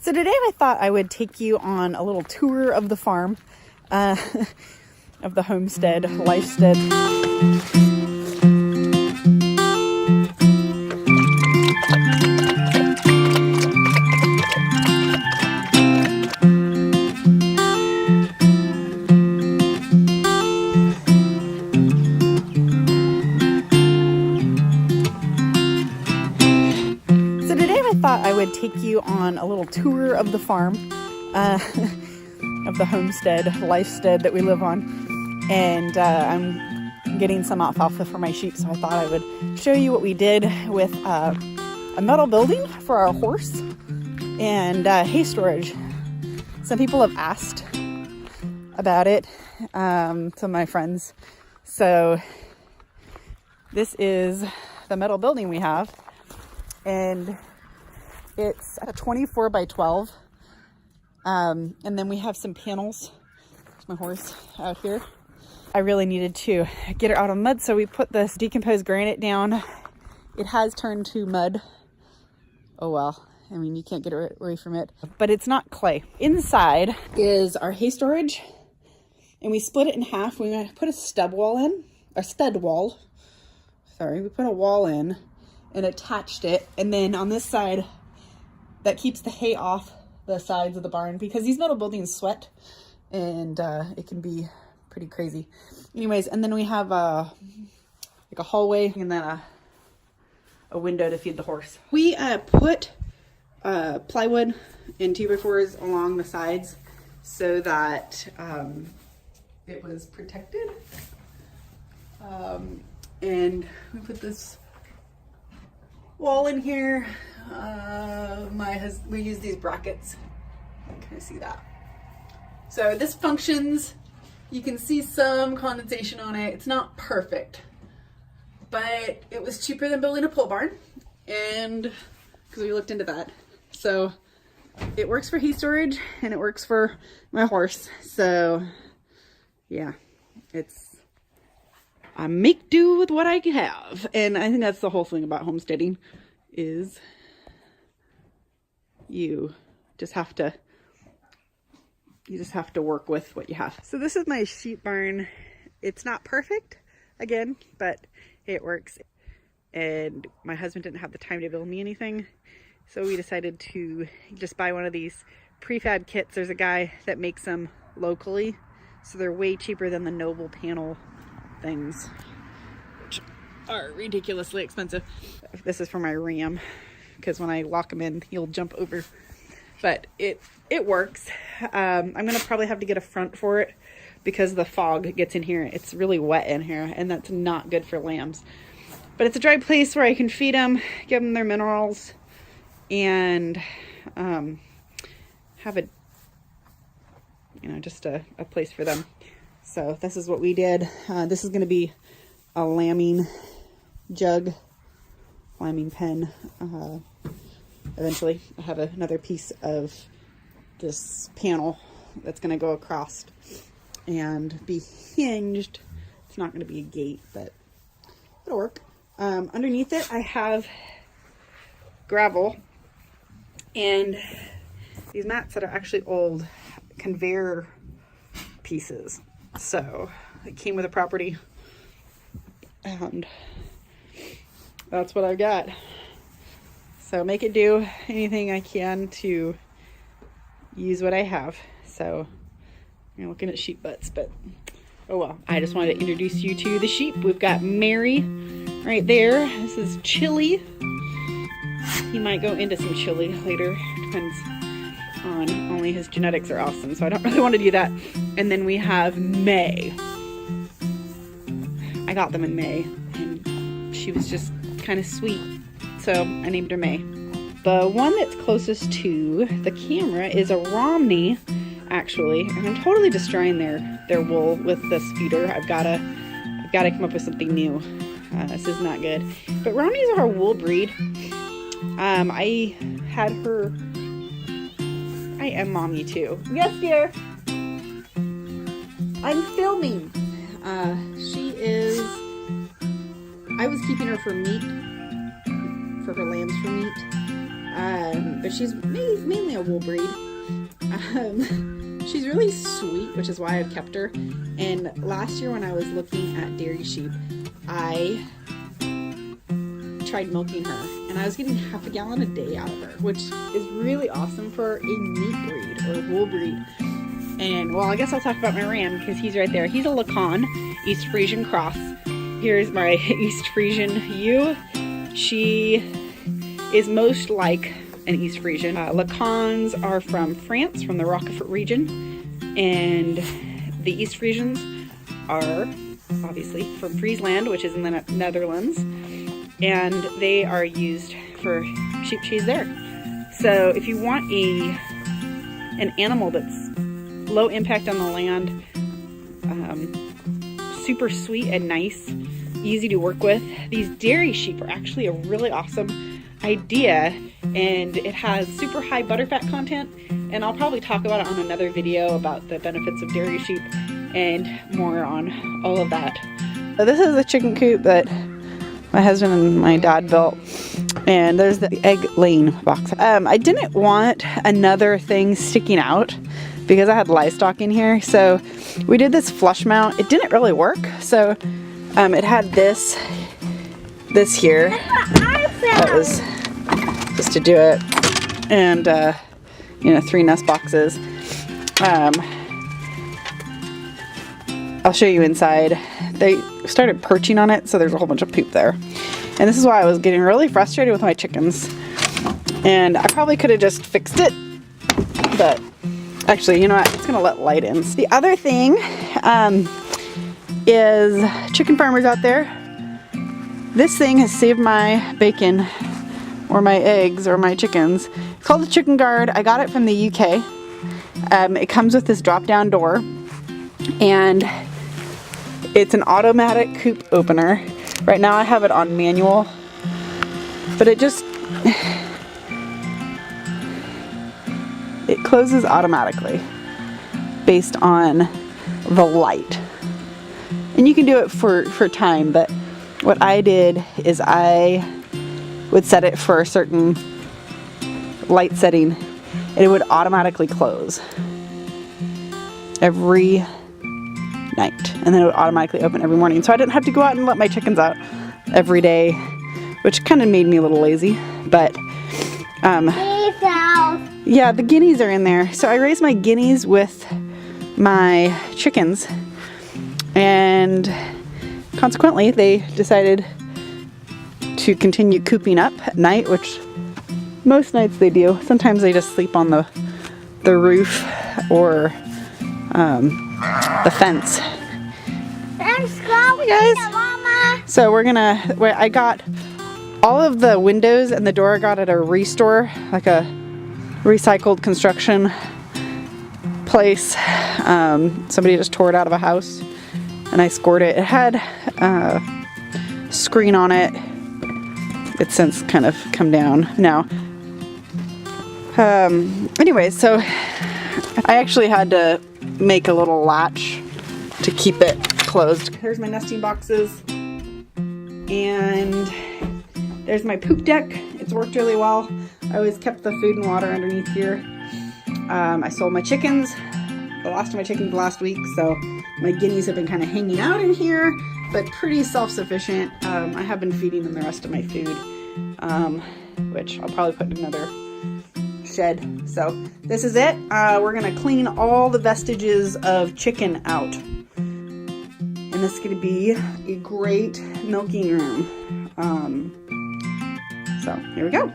So today I thought I would take you on a little tour of the farm, of the homestead, lifestead. I would take you on a little tour of the farm, of the homestead, lifestead that we live on. And I'm getting some alfalfa for my sheep, so I thought I would show you what we did with a metal building for our horse and hay storage. Some people have asked about it, some of my friends. So this is the metal building we have, and it's a 24 by 12. And then we have some panels. There's my horse out here. I really needed to get her out of mud, so we put this decomposed granite down. It has turned to mud. Oh well, I mean, you can't get away from it. But it's not clay. Inside is our hay storage, and we split it in half. We put a stud wall in, or stud wall. Sorry, we put a wall in and attached it. And then on this side, that keeps the hay off the sides of the barn, because these metal buildings sweat and it can be pretty crazy. Anyways, and then we have like a hallway and then a window to feed the horse. We put plywood and 2x4s along the sides so that it was protected. And we put this wall in here. We use these brackets. Can I see that? So this functions. You can see some condensation on it. It's not perfect, but it was cheaper than building a pole barn, and because we looked into that. So it works for hay storage and it works for my horse. So yeah, I make do with what I have. And I think that's the whole thing about homesteading, is you just have to work with what you have. So this is my sheep barn. It's not perfect, again, but it works. And my husband didn't have the time to build me anything, so we decided to just buy one of these prefab kits. There's a guy that makes them locally, so they're way cheaper than the Noble panel things, which are ridiculously expensive. This is for my ram, because when I lock him in, he'll jump over. But it works. I'm gonna probably have to get a front for it, because the fog gets in here. It's really wet in here, and that's not good for lambs. But it's a dry place where I can feed them, give them their minerals, and have just a place for them. So this is what we did. This is gonna be a lambing jug, lambing pen. Eventually I have another piece of this panel that's going to go across and be hinged. It's not going to be a gate, but it'll work. Underneath it I have gravel and these mats that are actually old conveyor pieces. So it came with a property, and that's what I've got. So make it do anything I can to use what I have. So you're looking at sheep butts, but oh well. I just wanted to introduce you to the sheep. We've got Mary right there. This is Chili. He might go into some chili later. Depends on, only his genetics are awesome, so I don't really want to do that. And then we have May. I got them in May, and she was just kind of sweet, so I named her May. The one that's closest to the camera is a Romney, actually, and I'm totally destroying their wool with this feeder. I've gotta come up with something new. This is not good. But Romneys are a wool breed. I had her. I am mommy too. Yes, dear. I'm filming. She is. I was keeping her for meat, for her lambs for meat, but she's mainly a wool breed. She's really sweet, which is why I've kept her. And last year when I was looking at dairy sheep, I tried milking her, and I was getting half a gallon a day out of her, which is really awesome for a meat breed or a wool breed. And well, I guess I'll talk about my ram because he's right there. He's a Lacan East Frisian cross. Here's my East Frisian ewe. She is most like an East Frisian. Lacans are from France, from the Roquefort region, and the East Frisians are obviously from Friesland, which is in the Netherlands, and they are used for sheep cheese there. So if you want an animal that's low impact on the land, super sweet and nice, easy to work with, these dairy sheep are actually a really awesome idea. And it has super high butterfat content, and I'll probably talk about it on another video about the benefits of dairy sheep and more on all of that. So this is a chicken coop that my husband and my dad built, and there's the egg laying box. I didn't want another thing sticking out because I had livestock in here, so we did this flush mount. It didn't really work, so it had this here. That was just to do it, and you know, 3 nest boxes. I'll show you inside. They started perching on it, so there's a whole bunch of poop there, and this is why I was getting really frustrated with my chickens. And I probably could have just fixed it, but actually, you know what, it's gonna let light in. The other thing is, chicken farmers out there, this thing has saved my bacon or my eggs or my chickens. It's called the Chicken Guard. I got it from the UK. It comes with this drop down door, and it's an automatic coop opener. Right now I have it on manual, but it closes automatically based on the light. And you can do it for time, but what I did is I would set it for a certain light setting, and it would automatically close every night, and then it would automatically open every morning. So I didn't have to go out and let my chickens out every day, which kind of made me a little lazy. But yeah, the guineas are in there. So I raised my guineas with my chickens, and consequently they decided to continue cooping up at night, which most nights they do. Sometimes they just sleep on the roof or the fence. Hey guys. So I got all of the windows and the door I got at a restore, like a recycled construction place. Somebody just tore it out of a house, and I scored it. It had a screen on it. It's since kind of come down now. Anyway, so I actually had to make a little latch to keep it closed. Here's my nesting boxes, and there's my poop deck. It's worked really well. I always kept the food and water underneath here. I sold my chickens, the last of my chickens last week, so my guineas have been kind of hanging out in here, but pretty self-sufficient. I have been feeding them the rest of my food, which I'll probably put in another shed. So this is it. We're gonna clean all the vestiges of chicken out, and this is gonna be a great milking room. So here we go.